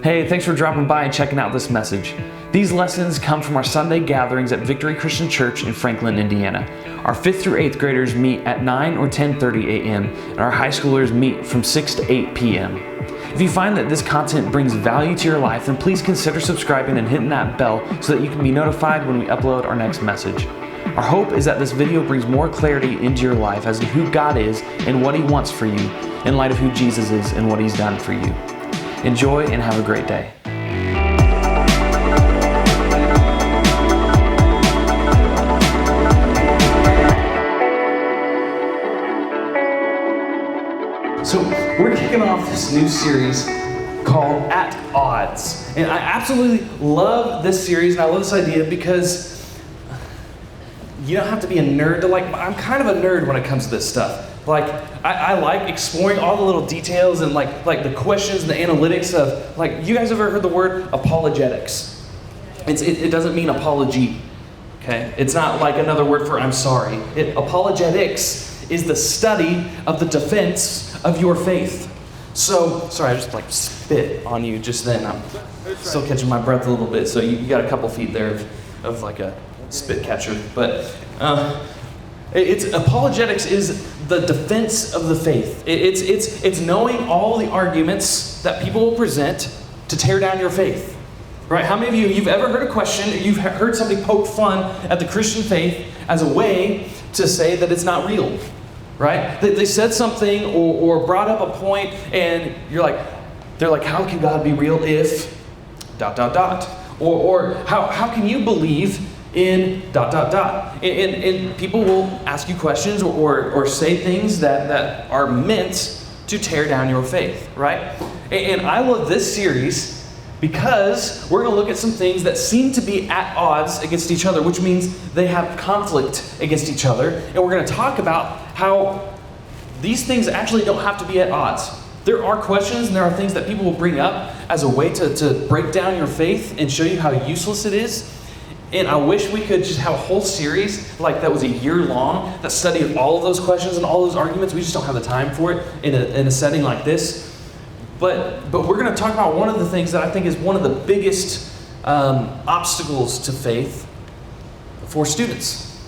Hey, thanks for dropping by and checking out this message. These lessons come from our Sunday gatherings at Victory Christian Church in Franklin, Indiana. Our 5th through 8th graders meet at 9 or 10:30 a.m. and our high schoolers meet from 6 to 8 p.m. If you find that this content brings value to your life, then please consider subscribing and hitting that bell so that you can be notified when we upload our next message. Our hope is that this video brings more clarity into your life as to who God is and what He wants for you in light of who Jesus is and what He's done for you. Enjoy and have a great day. So we're kicking off this new series called At Odds. And I absolutely love this series and I love this idea because you don't have to be a nerd to I'm kind of a nerd when it comes to this stuff. I like exploring all the little details and like the questions and the analytics of, you guys ever heard the word apologetics? It doesn't mean apology, okay? It's not like another word for I'm sorry. Apologetics is the study of the defense of your faith. So, sorry, I just spit on you just then. I'm still catching my breath a little bit, so you got a couple feet there of like a spit catcher. But apologetics is the defense of the faith. It's knowing all the arguments that people will present to tear down your faith. Right? How many of you've ever heard a question, or you've heard somebody poke fun at the Christian faith as a way to say that it's not real? Right? They said something or brought up a point, and they're like, how can God be real if ... Or how can you believe in ... And people will ask you questions or say things that are meant to tear down your faith, right? And I love this series because we're going to look at some things that seem to be at odds against each other, which means they have conflict against each other. And we're going to talk about how these things actually don't have to be at odds. There are questions and there are things that people will bring up as a way to break down your faith and show you how useless it is. And I wish we could just have a whole series that was a year long that studied all of those questions and all those arguments. We just don't have the time for it in a setting like this. But we're going to talk about one of the things that I think is one of the biggest obstacles to faith for students.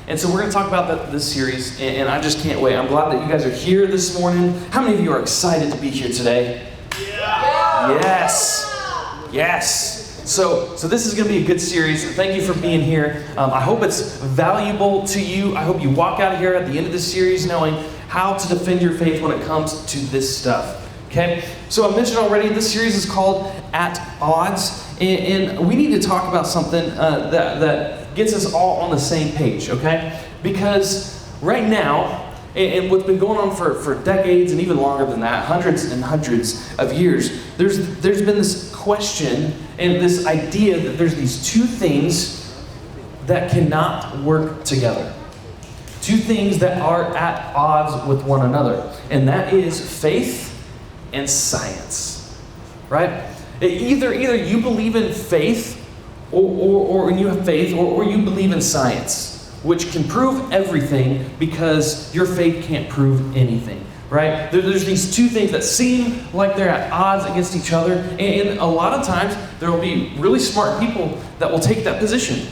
And so we're going to talk about this series, and I just can't wait. I'm glad that you guys are here this morning. How many of you are excited to be here today? Yeah. Yes. So this is going to be a good series. Thank you for being here. I hope it's valuable to you. I hope you walk out of here at the end of this series knowing how to defend your faith when it comes to this stuff. Okay? So I mentioned already, this series is called At Odds. And we need to talk about something that gets us all on the same page, okay? Because right now, and what's been going on for decades and even longer than that, hundreds and hundreds of years, there's been this question and this idea that there's these two things that cannot work together. Two things that are at odds with one another. And that is faith and science, right? Either you believe in faith or you have faith or you believe in science, which can prove everything because your faith can't prove anything, right? There's these two things that seem like they're at odds against each other, and a lot of times there will be really smart people that will take that position.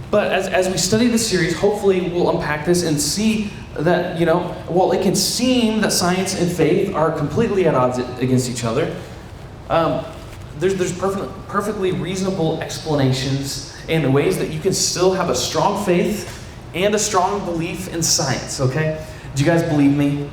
But as we study this series, hopefully we'll unpack this and see that, while it can seem that science and faith are completely at odds against each other, there's perfectly reasonable explanations and ways that you can still have a strong faith and a strong belief in science, okay? Do you guys believe me?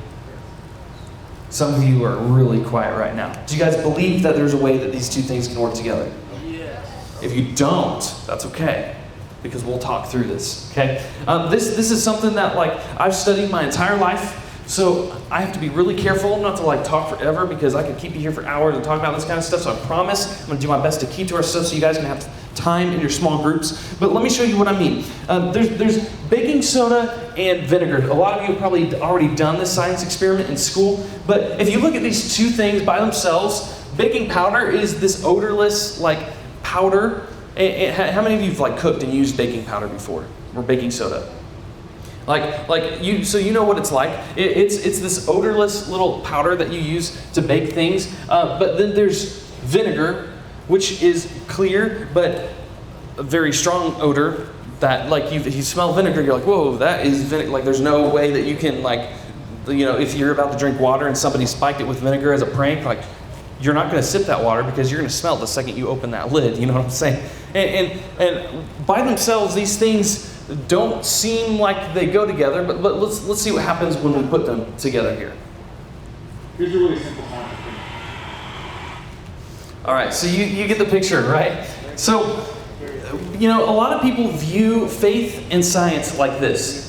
Some of you are really quiet right now. Do you guys believe that there's a way that these two things can work together? Yes. If you don't, that's okay, because we'll talk through this, okay? This is something that I've studied my entire life. So I have to be really careful not to talk forever because I could keep you here for hours and talk about this kind of stuff. So I promise I'm going to do my best to keep to our stuff so you guys can have time in your small groups. But let me show you what I mean. There's baking soda and vinegar. A lot of you have probably already done this science experiment in school. But if you look at these two things by themselves, baking powder is this odorless powder. How many of you have cooked and used baking powder before or baking soda? So you know what it's like. It's this odorless little powder that you use to bake things. But then there's vinegar, which is clear but a very strong odor. That like you smell vinegar, you're like, whoa, that is vinegar. Like there's no way that you can like, if you're about to drink water and somebody spiked it with vinegar as a prank, like you're not going to sip that water because you're going to smell it the second you open that lid. You know what I'm saying? And by themselves, these things don't seem like they go together. But let's see what happens when we put them together here. Here's a really simple one. All right, so you get the picture, right? So, a lot of people view faith and science like this.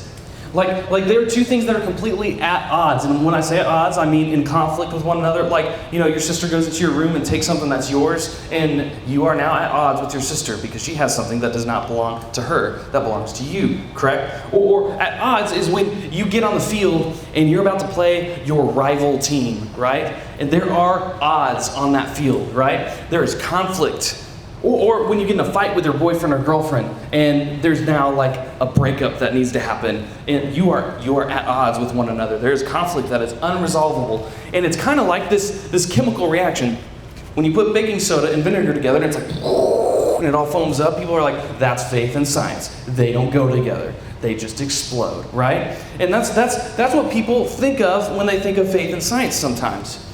Like there are two things that are completely at odds. And when I say at odds, I mean in conflict with one another. Like, your sister goes into your room and takes something that's yours, and you are now at odds with your sister because she has something that does not belong to her, that belongs to you, correct? Or at odds is when you get on the field and you're about to play your rival team, right? And there are odds on that field, right? There is conflict. Or when you get in a fight with your boyfriend or girlfriend, and there's now like a breakup that needs to happen, and you are at odds with one another. There's conflict that is unresolvable, and it's kind of like this chemical reaction. When you put baking soda and vinegar together, and it's like, and it all foams up. People are like, that's faith and science. They don't go together. They just explode, right? And that's what people think of when they think of faith and science sometimes.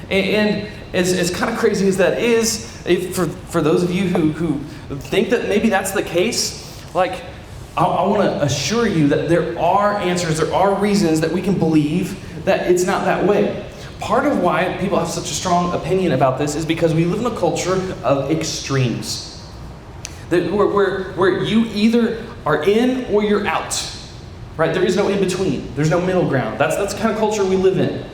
And as kind of crazy as that is, for those of you who think that maybe that's the case, like, I want to assure you that there are answers, there are reasons that we can believe that it's not that way. Part of why people have such a strong opinion about this is because we live in a culture of extremes. Where you either are in or you're out, right? There is no in between. There's no middle ground. That's the kind of culture we live in.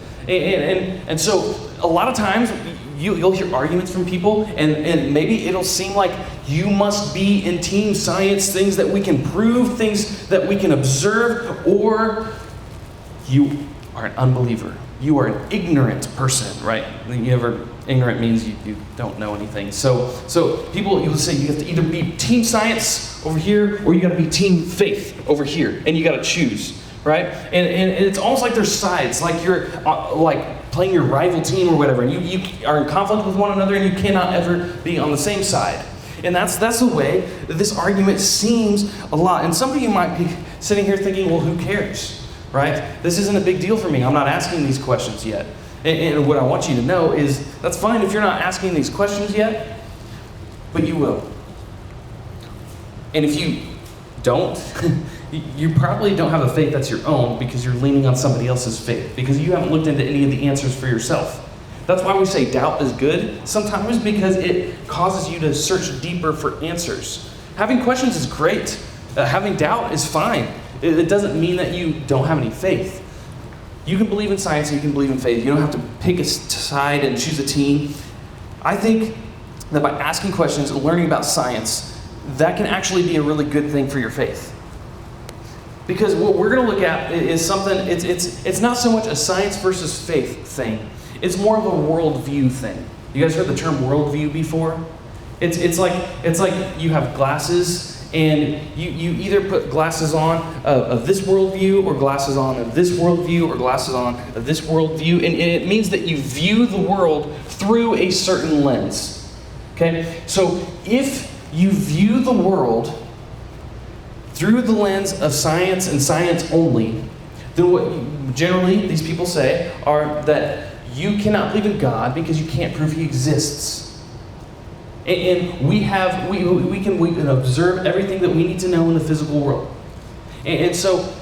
And so a lot of times you'll hear arguments from people, and maybe it'll seem like you must be in team science, things that we can prove, things that we can observe, or you are an unbeliever. You are an ignorant person, right? Ignorant means you don't know anything. So people, you'll say you have to either be team science over here, or you got to be team faith over here, and you got to choose, right? And it's almost like there's sides, like you're like playing your rival team or whatever, and you are in conflict with one another, and you cannot ever be on the same side. And that's the way that this argument seems a lot. And some of you might be sitting here thinking, well, who cares? Right? This isn't a big deal for me. I'm not asking these questions yet. And what I want you to know is that's fine if you're not asking these questions yet, but you will. And if you don't, you probably don't have a faith that's your own because you're leaning on somebody else's faith, because you haven't looked into any of the answers for yourself. That's why we say doubt is good sometimes, because it causes you to search deeper for answers. Having questions is great. Having doubt is fine. It doesn't mean that you don't have any faith. You can believe in science and you can believe in faith. You don't have to pick a side and choose a team. I think that by asking questions and learning about science, that can actually be a really good thing for your faith. Because what we're going to look at is something, it's not so much a science versus faith thing. It's more of a worldview thing. You guys heard the term worldview before? It's like you have glasses, and you either put glasses on of this worldview, or glasses on of this worldview, or glasses on of this worldview, and it means that you view the world through a certain lens. Okay? So if you view the world through the lens of science and science only, then what generally these people say are that you cannot believe in God because you can't prove He exists. And we can observe everything that we need to know in the physical world. And so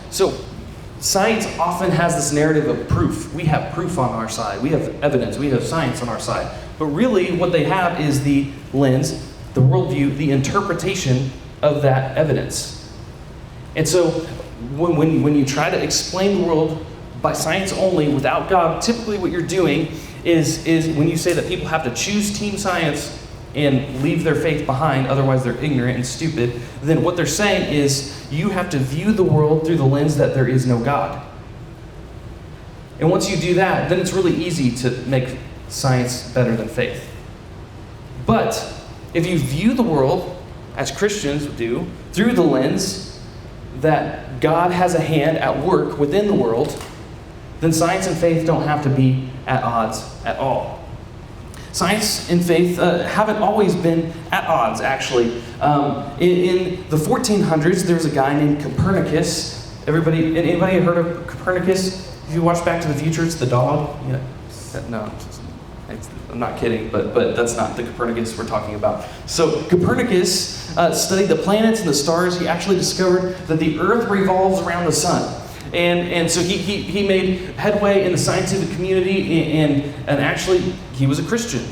science often has this narrative of proof. We have proof on our side. We have evidence. We have science on our side. But really what they have is the lens, the worldview, the interpretation of that evidence. And so when you try to explain the world by science only without God, typically what you're doing is when you say that people have to choose team science and leave their faith behind, otherwise they're ignorant and stupid, then what they're saying is you have to view the world through the lens that there is no God. And once you do that, then it's really easy to make science better than faith. But if you view the world, as Christians do, through the lens that God has a hand at work within the world, then science and faith don't have to be at odds at all. Science and faith haven't always been at odds, actually. In the 1400s, there was a guy named Copernicus. Anybody heard of Copernicus? If you watch Back to the Future, it's the dog. Yeah. No, I'm not kidding, but that's not the Copernicus we're talking about. So Copernicus studied the planets and the stars. He actually discovered that the Earth revolves around the sun. And so he made headway in the scientific community, and actually he was a Christian.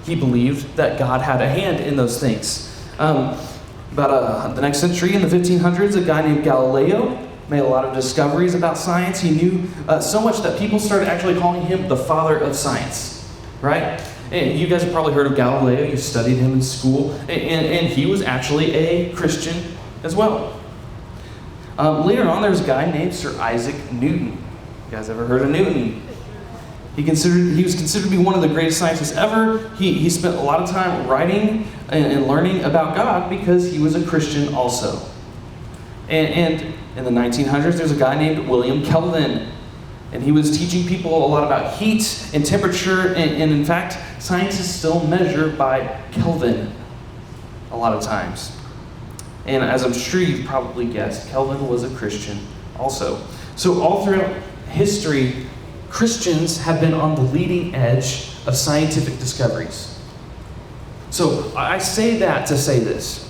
He believed that God had a hand in those things. About the next century, in the 1500s, a guy named Galileo made a lot of discoveries about science. He knew so much that people started actually calling him the father of science, right? And you guys have probably heard of Galileo. You studied him in school. And he was actually a Christian as well. Later on, there was a guy named Sir Isaac Newton. You guys ever heard of Newton? He was considered to be one of the greatest scientists ever. He spent a lot of time writing and learning about God because he was a Christian also. And in the 1900s, there's a guy named William Kelvin. And he was teaching people a lot about heat and temperature. And in fact, scientists still measure by Kelvin a lot of times. And as I'm sure you've probably guessed, Kelvin was a Christian also. So all throughout history, Christians have been on the leading edge of scientific discoveries. So I say that to say this,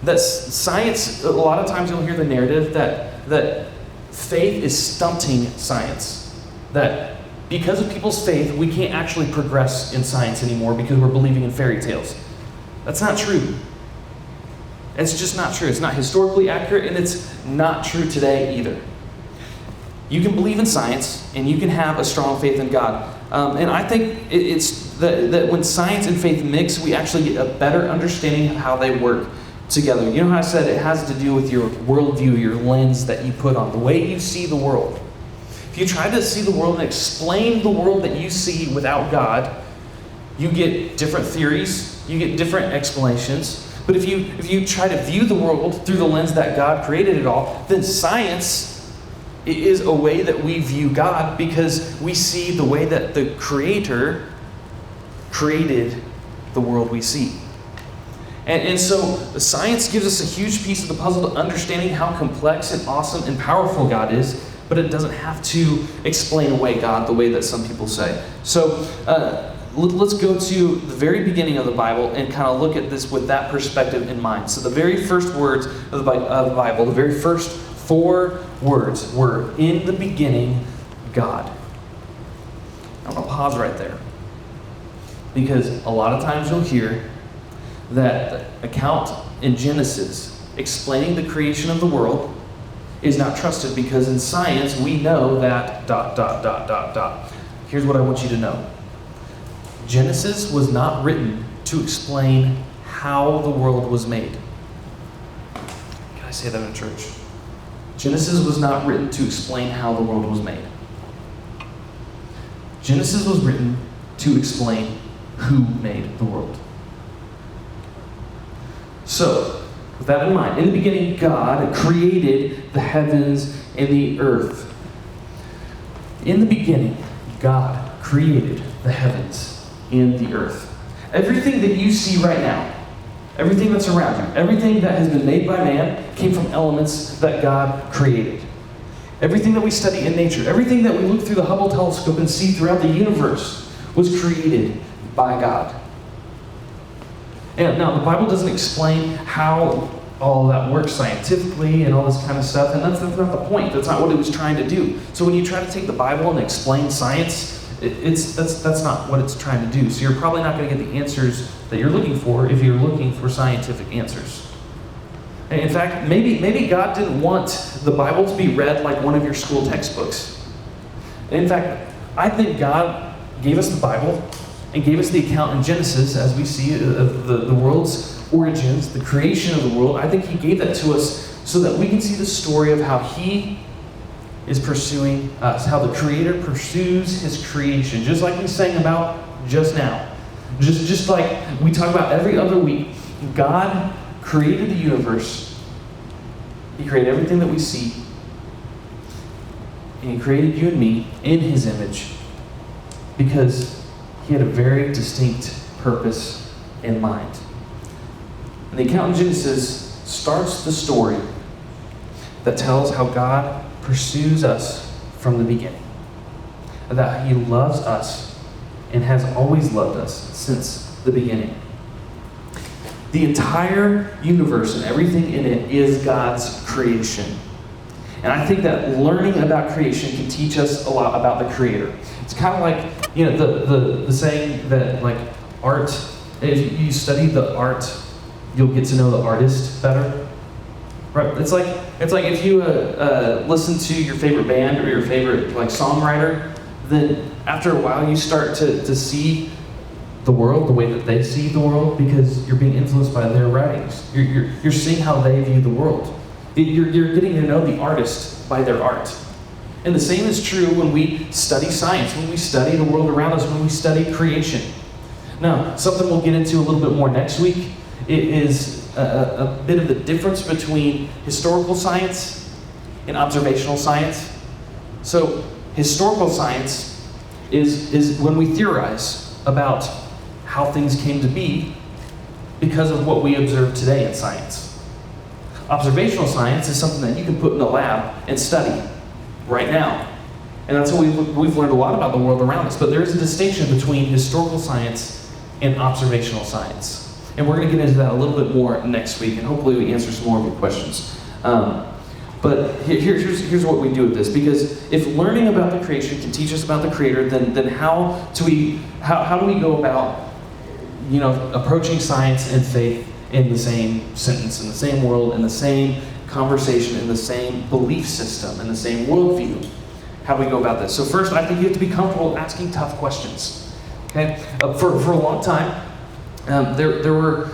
that science, a lot of times you'll hear the narrative that faith is stunting science. That because of people's faith, we can't actually progress in science anymore because we're believing in fairy tales. That's not true. It's just not true. It's not historically accurate, and it's not true today either. You can believe in science, and you can have a strong faith in God. And I think it's that when science and faith mix, we actually get a better understanding of how they work together. You know how I said it has to do with your worldview, your lens that you put on, the way you see the world. If you try to see the world and explain the world that you see without God, you get different theories, you get different explanations. But if you try to view the world through the lens that God created it all, then science is a way that we view God because we see the way that the Creator created the world we see. And so science gives us a huge piece of the puzzle to understanding how complex and awesome and powerful God is, but it doesn't have to explain away God the way that some people say. So let's go to the very beginning of the Bible and kind of look at this with that perspective in mind. So the very first words of the Bible, the very first 4 words were, "In the beginning, God." I'm going to pause right there. Because a lot of times you'll hear that the account in Genesis explaining the creation of the world is not trusted because in science we know that ... Here's what I want you to know. Genesis was not written to explain how the world was made. Can I say that in church? Genesis was not written to explain how the world was made. Genesis was written to explain who made the world. So, with that in mind, in the beginning, God created the heavens and the earth. In the beginning, God created the heavens and the earth. Everything that you see right now, everything that's around you, everything that has been made by man came from elements that God created. Everything that we study in nature, everything that we look through the Hubble telescope and see throughout the universe was created by God. And now, the Bible doesn't explain how all that works scientifically and all this kind of stuff, and that's not the point. That's not what it was trying to do. So when you try to take the Bible and explain science, that's not what it's trying to do. So you're probably not going to get the answers that you're looking for if you're looking for scientific answers. And in fact, maybe God didn't want the Bible to be read like one of your school textbooks. And in fact, I think God gave us the Bible and gave us the account in Genesis, as we see of the world's origins, the creation of the world. I think He gave that to us so that we can see the story of how He is pursuing us, how the Creator pursues His creation, just like we sang about just now. Just like we talk about every other week, God created the universe He created everything that we see. And He created you and me in His image because He had a very distinct purpose in mind. And the account in Genesis starts the story that tells how God pursues us from the beginning. And that He loves us and has always loved us since the beginning. The entire universe and everything in it is God's creation. And I think that learning about creation can teach us a lot about the Creator. It's kind of like, the saying that like art, if you study the art, you'll get to know the artist better. Right? It's like if you listen to your favorite band or your favorite like songwriter, then after a while you start to see the world the way that they see the world because you're being influenced by their writings. You're seeing how they view the world. You're getting to know the artist by their art. And the same is true when we study science, when we study the world around us, when we study creation. Now, something we'll get into a little bit more next week, it is a bit of the difference between historical science and observational science. So, historical science is when we theorize about how things came to be because of what we observe today in science. Observational science is something that you can put in the lab and study right now. And that's what we've learned a lot about the world around us. But there is a distinction between historical science and observational science. And we're going to get into that a little bit more next week, and hopefully we answer some more of your questions. But here's what we do with this. Because if learning about the creation can teach us about the Creator, then how do we go about approaching science and faith in the same sentence, in the same world, in the same conversation, in the same belief system, in the same worldview? How do we go about this? So first, I think you have to be comfortable asking tough questions. Okay? For a long time, there were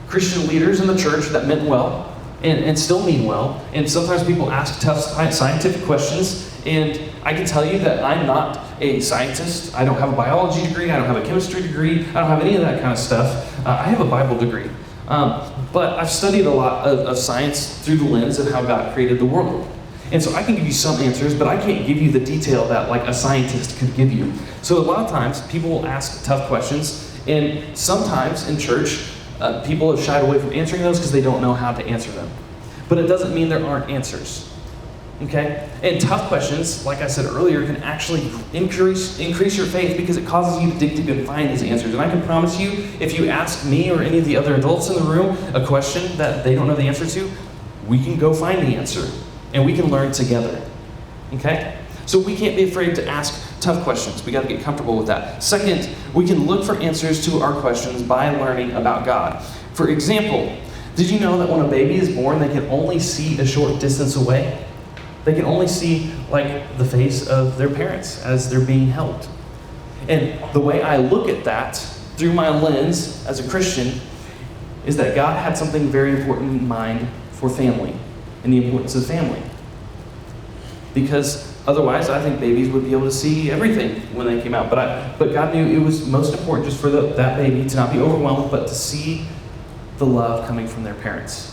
Christian leaders in the church that meant well and still mean well. And sometimes people ask tough scientific questions. And I can tell you that I'm not a scientist. I don't have a biology degree. I don't have a chemistry degree. I don't have any of that kind of stuff. I have a Bible degree. But I've studied a lot of science through the lens of how God created the world. And so I can give you some answers, but I can't give you the detail that like a scientist could give you. So a lot of times people will ask tough questions, and sometimes in church, people have shied away from answering those because they don't know how to answer them. But it doesn't mean there aren't answers. Okay? And tough questions, like I said earlier, can actually increase your faith because it causes you to dig deep and find these answers. And I can promise you, if you ask me or any of the other adults in the room a question that they don't know the answer to, we can go find the answer. And we can learn together. Okay? So we can't be afraid to ask tough questions. We got to get comfortable with that. Second, we can look for answers to our questions by learning about God. For example, did you know that when a baby is born, they can only see a short distance away? They can only see like the face of their parents as they're being held. And the way I look at that through my lens as a Christian is that God had something very important in mind for family and the importance of family. Because otherwise, I think babies would be able to see everything when they came out. But God knew it was most important just for that baby to not be overwhelmed, but to see the love coming from their parents.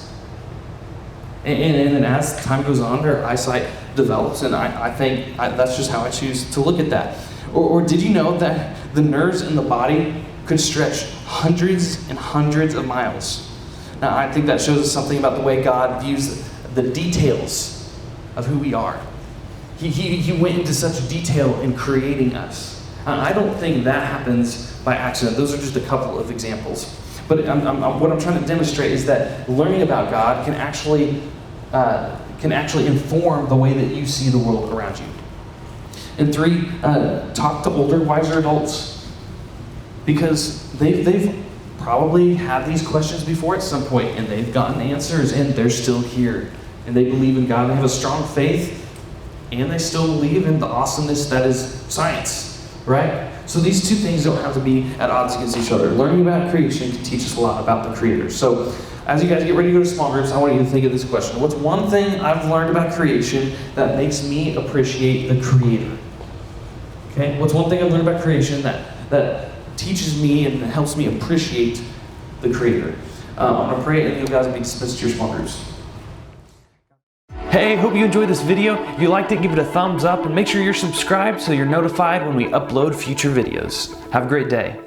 And then as time goes on, their eyesight develops, and I think that's just how I choose to look at that. Or did you know that the nerves in the body could stretch hundreds and hundreds of miles? Now, I think that shows us something about the way God views the details of who we are. He went into such detail in creating us. I don't think that happens by accident. Those are just a couple of examples. But what I'm trying to demonstrate is that learning about God can actually inform the way that you see the world around you. And three, talk to older, wiser adults, because they've probably had these questions before at some point, and they've gotten answers, and they're still here, and they believe in God, and they have a strong faith, and they still believe in the awesomeness that is science, right? So these two things don't have to be at odds against each other. Learning about creation can teach us a lot about the Creator. So as you guys get ready to go to small groups, I want you to think of this question. What's one thing I've learned about creation that makes me appreciate the Creator? Okay, what's one thing I've learned about creation that teaches me and helps me appreciate the Creator? I'm going to pray, and you guys will be dismissed to your small groups. Hey, hope you enjoyed this video. If you liked it, give it a thumbs up and make sure you're subscribed so you're notified when we upload future videos. Have a great day.